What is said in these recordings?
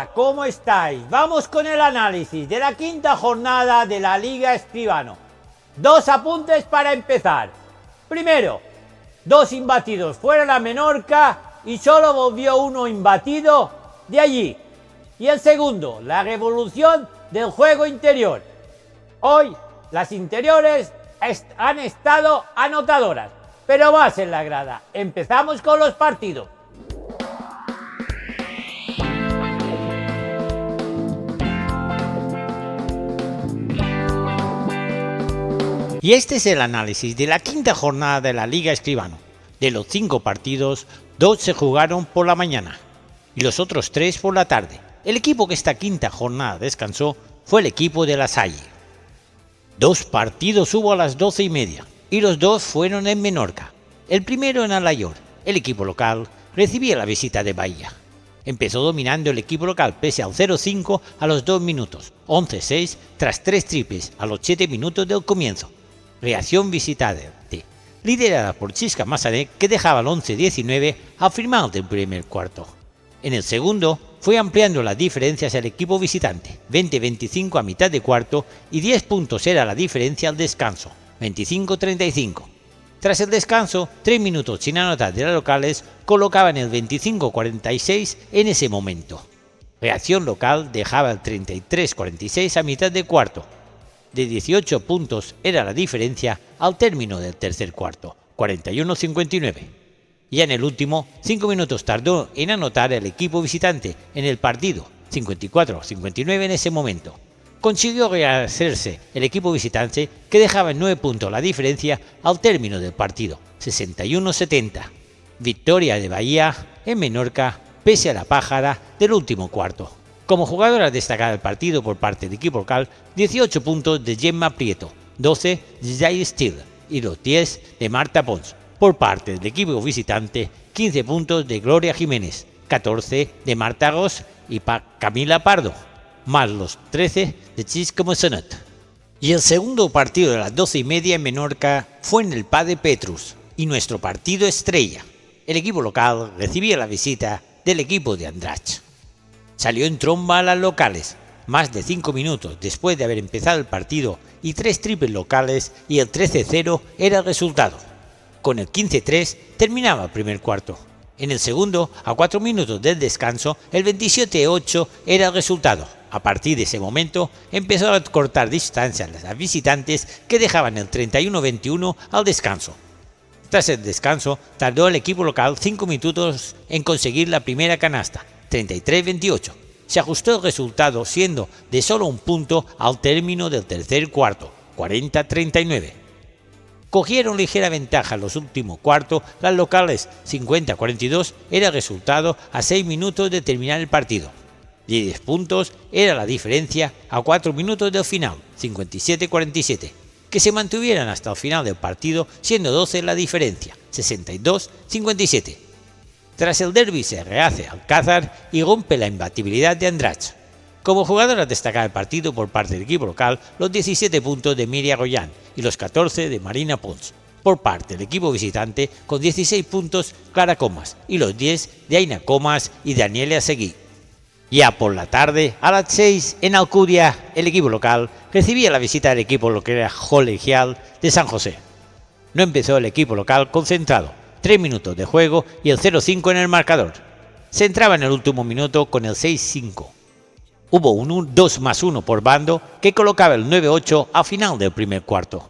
Hola, ¿cómo estáis? Vamos con el análisis de la quinta jornada de la Liga Escribano. Dos apuntes para empezar. Primero, dos imbatidos fueron a Menorca y solo volvió uno imbatido de allí. Y el segundo, la revolución del juego interior. Hoy las interiores han estado anotadoras, pero más en la grada. Empezamos con los partidos. Y este es el análisis de la quinta jornada de la Liga Escribano. De los 5 partidos, 2 se jugaron por la mañana y los otros 3 por la tarde. El equipo que esta quinta jornada descansó fue el equipo de La Salle. 2 partidos hubo a las 12:30 y los 2 fueron en Menorca. El primero en Alayor. El equipo local recibía la visita de Bahía. Empezó dominando el equipo local pese al 0-5 a los 2 minutos, 11-6 tras 3 triples a los 7 minutos del comienzo. Reacción visitante, liderada por Chisca Massanet, que dejaba el 11-19 al final del primer cuarto. En el segundo fue ampliando las diferencias el equipo visitante, 20-25 a mitad de cuarto y 10 puntos era la diferencia al descanso, 25-35. Tras el descanso, 3 minutos sin anotar de las locales colocaban el 25-46 en ese momento. Reacción local dejaba el 33-46 a mitad de cuarto. De 18 puntos era la diferencia al término del tercer cuarto, 41-59. Ya en el último, 5 minutos tardó en anotar el equipo visitante en el partido, 54-59 en ese momento. Consiguió rehacerse el equipo visitante que dejaba en 9 puntos la diferencia al término del partido, 61-70. Victoria de Bahía en Menorca pese a la pájara del último cuarto. Como jugadora destacada del partido por parte del equipo local, 18 puntos de Gemma Prieto, 12 de Jay Steele y los 10 de Marta Pons. Por parte del equipo visitante, 15 puntos de Gloria Jiménez, 14 de Marta Gos y Camila Pardo, más los 13 de Chisca Massanet. Y el segundo partido de las 12:30 en Menorca fue en el Padre Petrus y nuestro partido estrella. El equipo local recibía la visita del equipo de Andratx. Salió en tromba a las locales, más de 5 minutos después de haber empezado el partido y 3 triples locales y el 13-0 era el resultado. Con el 15-3 terminaba el primer cuarto. En el segundo, a 4 minutos del descanso, el 27-8 era el resultado. A partir de ese momento, empezó a cortar distancias a las visitantes que dejaban el 31-21 al descanso. Tras el descanso, tardó el equipo local 5 minutos en conseguir la primera canasta, 33-28. Se ajustó el resultado siendo de solo un punto al término del tercer cuarto, 40-39. Cogieron ligera ventaja en los últimos cuartos, las locales 50-42 era el resultado a 6 minutos de terminar el partido. 10 puntos era la diferencia a 4 minutos del final, 57-47. Que se mantuvieran hasta el final del partido siendo 12 la diferencia, 62-57. Tras el derbi se rehace Alcázar y rompe la imbatibilidad de Andratx. Como jugadora destacada del partido por parte del equipo local, los 17 puntos de Miria Goyán y los 14 de Marina Pons. Por parte del equipo visitante, con 16 puntos Clara Comas y los 10 de Aina Comas y Daniela Seguí. Ya por la tarde, a las 6 en Alcudia, el equipo local recibía la visita del equipo colegial de San José. No empezó el equipo local concentrado, 3 minutos de juego y el 0-5 en el marcador. Se entraba en el último minuto con el 6-5. Hubo un 2+1 por bando que colocaba el 9-8 al final del primer cuarto.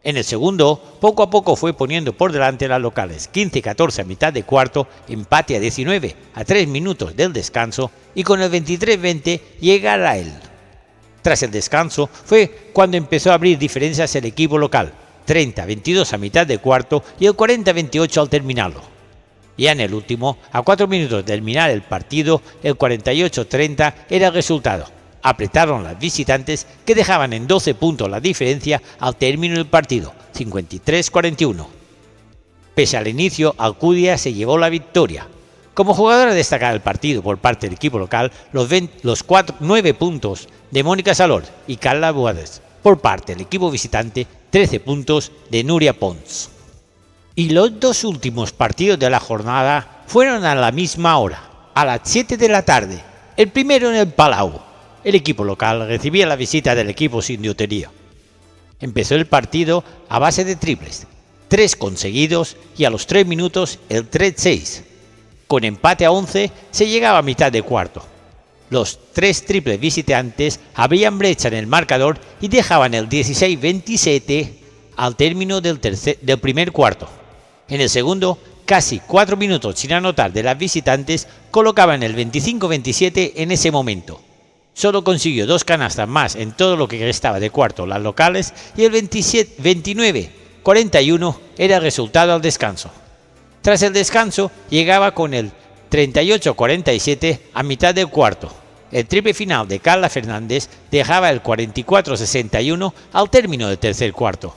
En el segundo, poco a poco fue poniendo por delante las locales, 15-14 a mitad de cuarto, empate a 19 a 3 minutos del descanso y con el 23-20 llega a él. Tras el descanso fue cuando empezó a abrir diferencias el equipo local, 30-22 a mitad de cuarto y el 40-28 al terminarlo. Ya en el último, a 4 minutos de terminar el partido, el 48-30 era el resultado. Apretaron las visitantes que dejaban en 12 puntos la diferencia al término del partido, 53-41. Pese al inicio, Alcudia se llevó la victoria. Como jugadora destacada del partido por parte del equipo local, los 9 puntos de Mónica Salor y Carla Boades. Por parte del equipo visitante, 13 puntos de Nuria Pons. Y los 2 últimos partidos de la jornada fueron a la misma hora, a las 7 de la tarde. El primero en el Palau. El equipo local recibía la visita del equipo Sindiotería. Empezó el partido a base de triples, 3 conseguidos y a los 3 minutos el 3-6. Con empate a 11 se llegaba a mitad de cuarto. Los 3 triples visitantes abrían brecha en el marcador y dejaban el 16-27 al término del primer cuarto. En el segundo, casi 4 minutos sin anotar de las visitantes colocaban el 25-27 en ese momento. Solo consiguió 2 canastas más en todo lo que restaba de cuarto las locales y el 29-41 era el resultado al descanso. Tras el descanso llegaba con el 38-47 a mitad del cuarto. El triple final de Carla Fernández dejaba el 44-61 al término del tercer cuarto.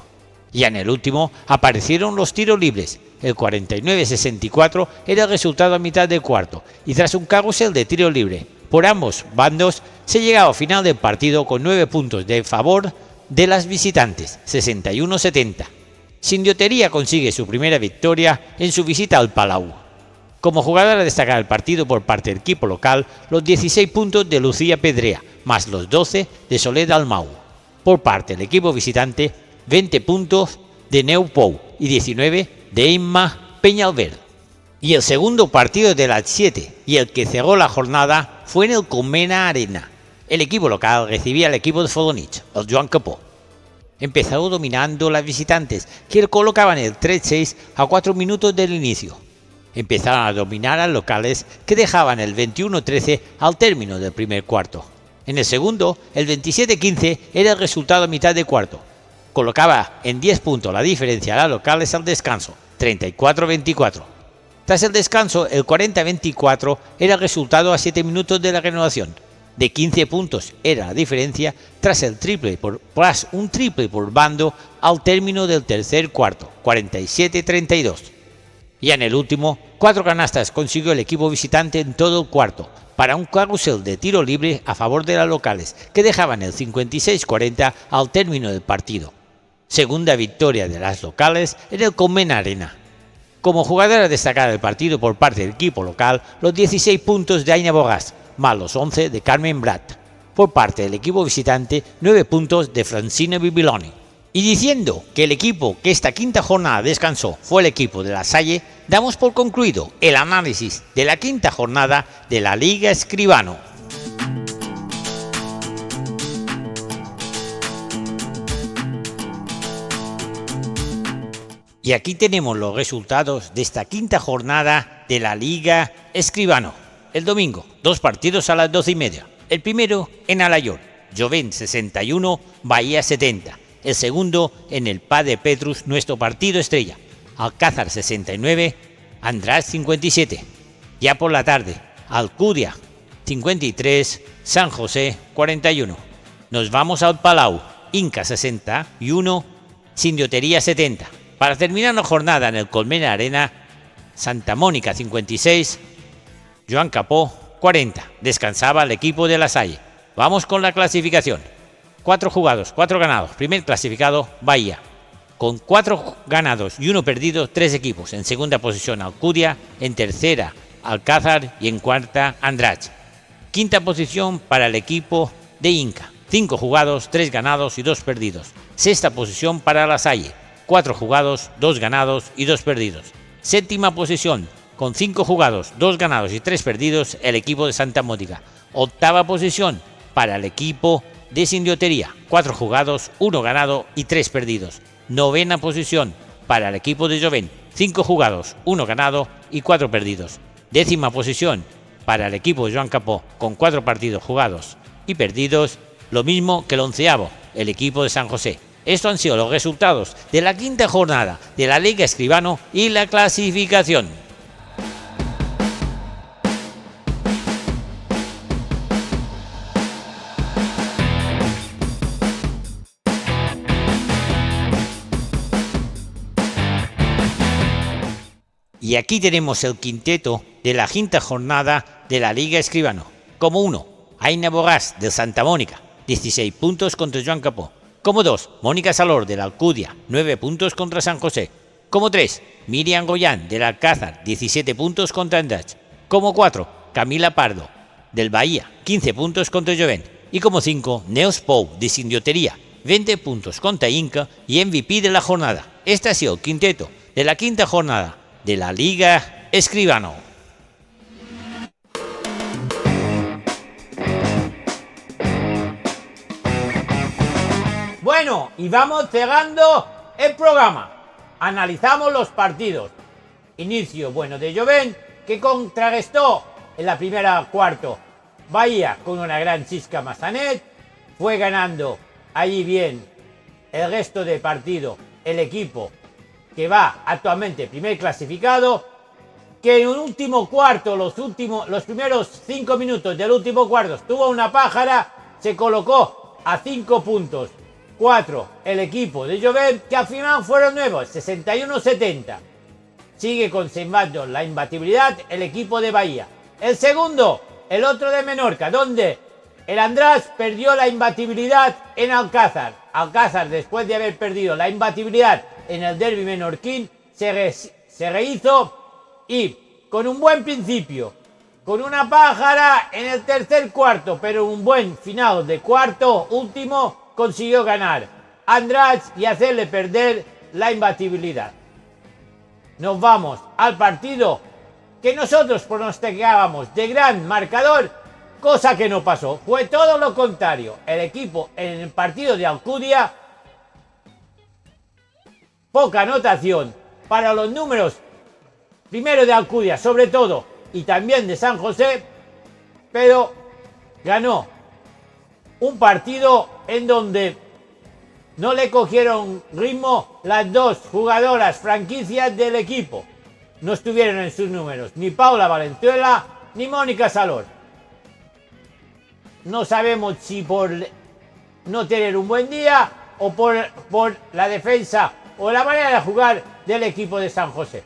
Y en el último aparecieron los tiros libres. El 49-64 era el resultado a mitad del cuarto y tras un carrusel de tiro libre por ambos bandos se llegaba al final del partido con 9 puntos de favor de las visitantes, 61-70. Sindiotería consigue su primera victoria en su visita al Palau. Como jugadora a destacar el partido por parte del equipo local, los 16 puntos de Lucía Pedrea, más los 12 de Soledad Almau. Por parte del equipo visitante, 20 puntos de Neu Pou y 19 de Emma Peñalver. Y el segundo partido de las 7 y el que cerró la jornada fue en el Colmena Arena. El equipo local recibía al equipo de Folonich, el Joan Capó. Empezó dominando las visitantes, que colocaban el 3-6 a 4 minutos del inicio. Empezaron a dominar a los locales, que dejaban el 21-13 al término del primer cuarto. En el segundo, el 27-15 era el resultado a mitad de cuarto. Colocaba en 10 puntos la diferencia a las locales al descanso, 34-24. Tras el descanso, el 40-24 era el resultado a 7 minutos de la renovación. De 15 puntos era la diferencia tras un triple por bando al término del tercer cuarto, 47-32. Y en el último, 4 canastas consiguió el equipo visitante en todo el cuarto, para un carrusel de tiro libre a favor de las locales, que dejaban el 56-40 al término del partido. Segunda victoria de las locales en el Colmena Arena. Como jugadora destacada del partido por parte del equipo local, los 16 puntos de Aina Borràs, más los 11 de Carmen Brat. Por parte del equipo visitante, 9 puntos de Francina Bibiloni. Y diciendo que el equipo que esta quinta jornada descansó fue el equipo de La Salle, damos por concluido el análisis de la quinta jornada de la Liga Escribano. Y aquí tenemos los resultados de esta quinta jornada de la Liga Escribano. El domingo, 2 partidos a las 12:30. El primero en Alayor, Jovent 61, Bahía 70. El segundo en el PA de Petrus, nuestro partido estrella, Alcázar 69, András 57. Ya por la tarde, Alcudia 53, San José 41. Nos vamos al Palau, Inca 61, Sindiotería 70. Para terminar la jornada en el Colmena Arena, Santa Mónica 56, Joan Capó 40. Descansaba el equipo de La Salle. Vamos con la clasificación. 4 jugados, 4 ganados. Primer clasificado, Bahía. Con 4 ganados y 1 perdido, 3 equipos. En segunda posición, Alcudia. En tercera, Alcázar. Y en cuarta, Andratx. Quinta posición para el equipo de Inca. 5 jugados, 3 ganados y 2 perdidos. Sexta posición para La Salle. 4 jugados, 2 ganados y 2 perdidos. Séptima posición, con 5 jugados, 2 ganados y 3 perdidos, el equipo de Santa Mónica. Octava posición para el equipo de Sindiotería, 4 jugados, 1 ganado y 3 perdidos. Novena posición para el equipo de Jovent, 5 jugados, 1 ganado y 4 perdidos. Décima posición para el equipo de Joan Capó, con 4 partidos jugados y perdidos, lo mismo que el 11º, el equipo de San José. Estos han sido los resultados de la quinta jornada de la Liga Escribano y la clasificación. Y aquí tenemos el quinteto de la quinta jornada de la Liga Escribano. Como 1, Aina Borràs del Santa Mónica, 16 puntos contra Joan Capó. Como 2, Mónica Salor de la Alcudia, 9 puntos contra San José. Como 3, Miriam Goyán del Alcázar, 17 puntos contra Andratx. Como 4, Camila Pardo del Bahía, 15 puntos contra Jovent. Y como 5, Neus Pou, de Sindiotería, 20 puntos contra Inca y MVP de la jornada. Este ha sido el quinteto de la quinta jornada de la Liga Escribano. Bueno, y vamos cerrando el programa. Analizamos los partidos. Inicio bueno de Jovent, que contrarrestó en la primera cuarto Bahía con una gran chisca Massanet. Fue ganando allí bien el resto del partido el equipo que va actualmente primer clasificado, que en un último cuarto, los primeros 5 minutos del último cuarto, tuvo una pájara, se colocó a 5 puntos. 4 el equipo de Jovent, que al final fueron nuevos, 61-70. Sigue conservando la imbatibilidad el equipo de Bahía. El segundo, el otro de Menorca, donde el András perdió la imbatibilidad en Alcázar. Alcázar, después de haber perdido la imbatibilidad en el derbi menorquín, se rehizo y con un buen principio, con una pájara en el tercer cuarto, pero un buen final de cuarto último, consiguió ganar András y hacerle perder la imbatibilidad. Nos vamos al partido que nosotros pronosticábamos de gran marcador, cosa que no pasó. Fue todo lo contrario. El equipo en el partido de Alcudia, poca anotación para los números, primero de Alcudia sobre todo, y también de San José, pero ganó un partido en donde no le cogieron ritmo las dos jugadoras franquicias del equipo. No estuvieron en sus números ni Paula Valenzuela ni Mónica Salor. No sabemos si por no tener un buen día o por la defensa o la manera de jugar del equipo de San José.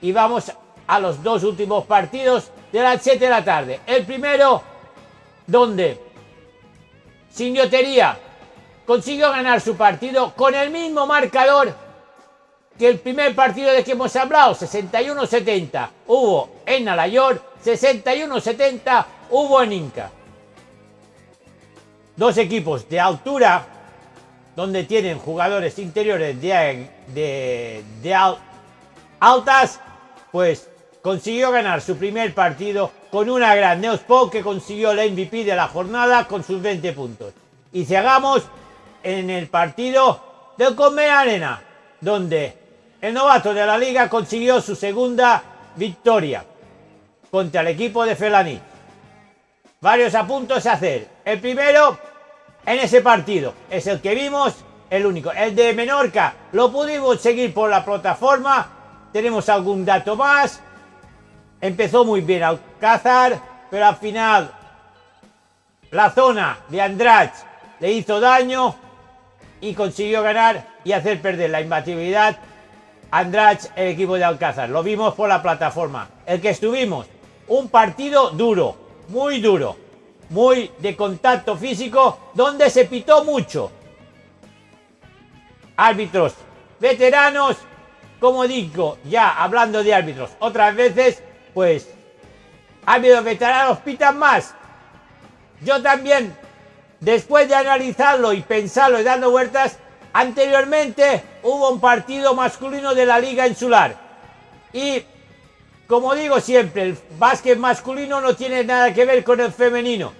Y vamos a los dos últimos partidos de las 7 de la tarde. El primero, donde Sindiotería consiguió ganar su partido con el mismo marcador que el primer partido de que hemos hablado, 61-70 hubo en Nalayor, 61-70 hubo en Inca. Dos equipos de altura, donde tienen jugadores interiores altas, pues consiguió ganar su primer partido con una gran Neus Pou, que consiguió el MVP de la jornada con sus 20 puntos. Y cerramos en el partido del Conmebol Arena, donde el novato de la liga consiguió su segunda victoria contra el equipo de Felanitx. Varios apuntes a hacer. El primero en ese partido es el que vimos, el único. El de Menorca lo pudimos seguir por la plataforma. Tenemos algún dato más. Empezó muy bien Alcázar, pero al final la zona de András le hizo daño y consiguió ganar y hacer perder la imbatibilidad András, el equipo de Alcázar. Lo vimos por la plataforma. El que estuvimos, un partido duro, muy de contacto físico, donde se pitó mucho. Árbitros veteranos, como digo, ya hablando de árbitros otras veces, pues árbitros veteranos pitan más. Yo también, después de analizarlo y pensarlo y dando vueltas, anteriormente hubo un partido masculino de la Liga Insular. Y, como digo siempre, el básquet masculino no tiene nada que ver con el femenino.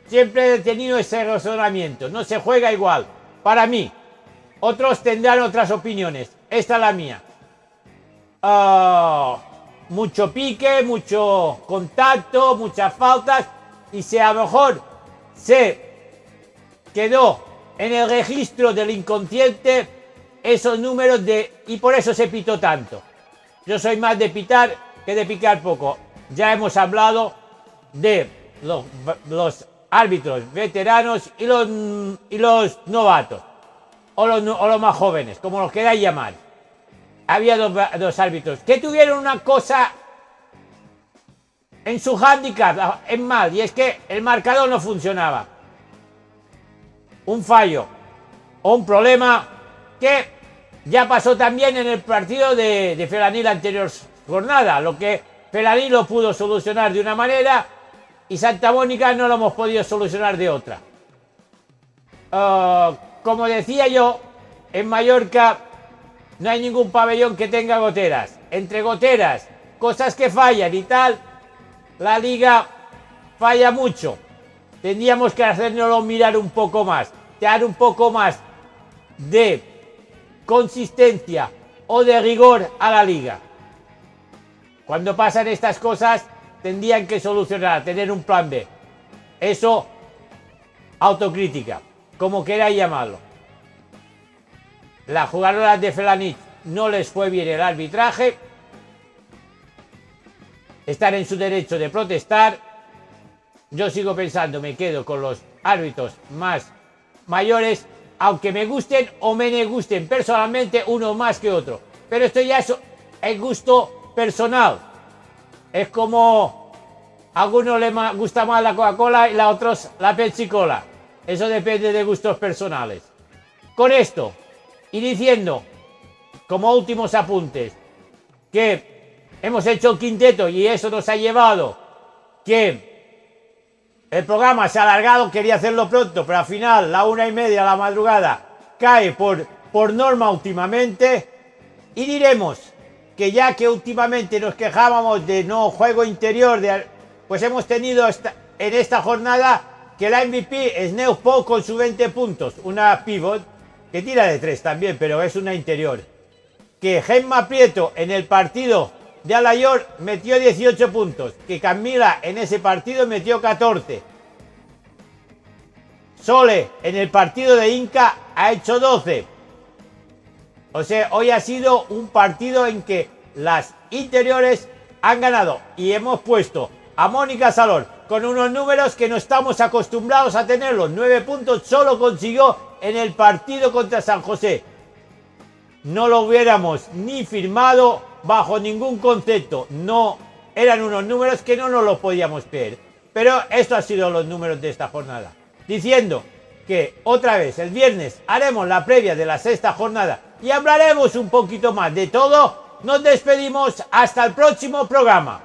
Siempre he tenido ese razonamiento. No se juega igual. Para mí. Otros tendrán otras opiniones. Esta es la mía. Mucho pique, mucho contacto, muchas faltas. Y si a lo mejor se quedó en el registro del inconsciente esos números y por eso se pitó tanto. Yo soy más de pitar que de picar poco. Ya hemos hablado de los árbitros veteranos y los novatos, o los más jóvenes, como los queráis llamar. Había dos árbitros que tuvieron una cosa en su hándicap, en mal, y es que el marcador no funcionaba. Un fallo o un problema que ya pasó también en el partido de Felanitx la anterior jornada, lo que Felanitx lo pudo solucionar de una manera y Santa Mónica no lo hemos podido solucionar de otra. Como decía yo, en Mallorca no hay ningún pabellón que tenga goteras. Entre goteras, cosas que fallan y tal, la liga falla mucho. Tendríamos que hacérnoslo mirar un poco más, dar un poco más de consistencia o de rigor a la liga. Cuando pasan estas cosas, tendrían que solucionar, tener un plan B. Eso, autocrítica, como queráis llamarlo. Las jugadoras de Felanitx no les fue bien el arbitraje. Están en su derecho de protestar. Yo sigo pensando, me quedo con los árbitros más mayores, aunque me gusten o me gusten personalmente uno más que otro. Pero esto ya es el gusto personal. Es como a algunos les gusta más la Coca-Cola y a otros la Pepsi-Cola. Eso depende de gustos personales. Con esto, y diciendo, como últimos apuntes, que hemos hecho el quinteto y eso nos ha llevado que el programa se ha alargado, quería hacerlo pronto, pero al final, la 1:30 de la madrugada, cae por norma últimamente, y diremos que ya que últimamente nos quejábamos de no juego interior, pues hemos tenido en esta jornada que la MVP es Neus Pou con sus 20 puntos, una pivot que tira de 3 también, pero es una interior. Que Gemma Prieto en el partido de Alayor metió 18 puntos, que Camila en ese partido metió 14. Sole en el partido de Inca ha hecho 12. O sea, hoy ha sido un partido en que las interiores han ganado y hemos puesto a Mónica Salor con unos números que no estamos acostumbrados a tenerlos. 9 puntos solo consiguió en el partido contra San José. No lo hubiéramos ni firmado bajo ningún concepto. No, eran unos números que no nos los podíamos creer. Pero estos han sido los números de esta jornada. Diciendo que otra vez el viernes haremos la previa de la sexta jornada y hablaremos un poquito más de todo. Nos despedimos hasta el próximo programa.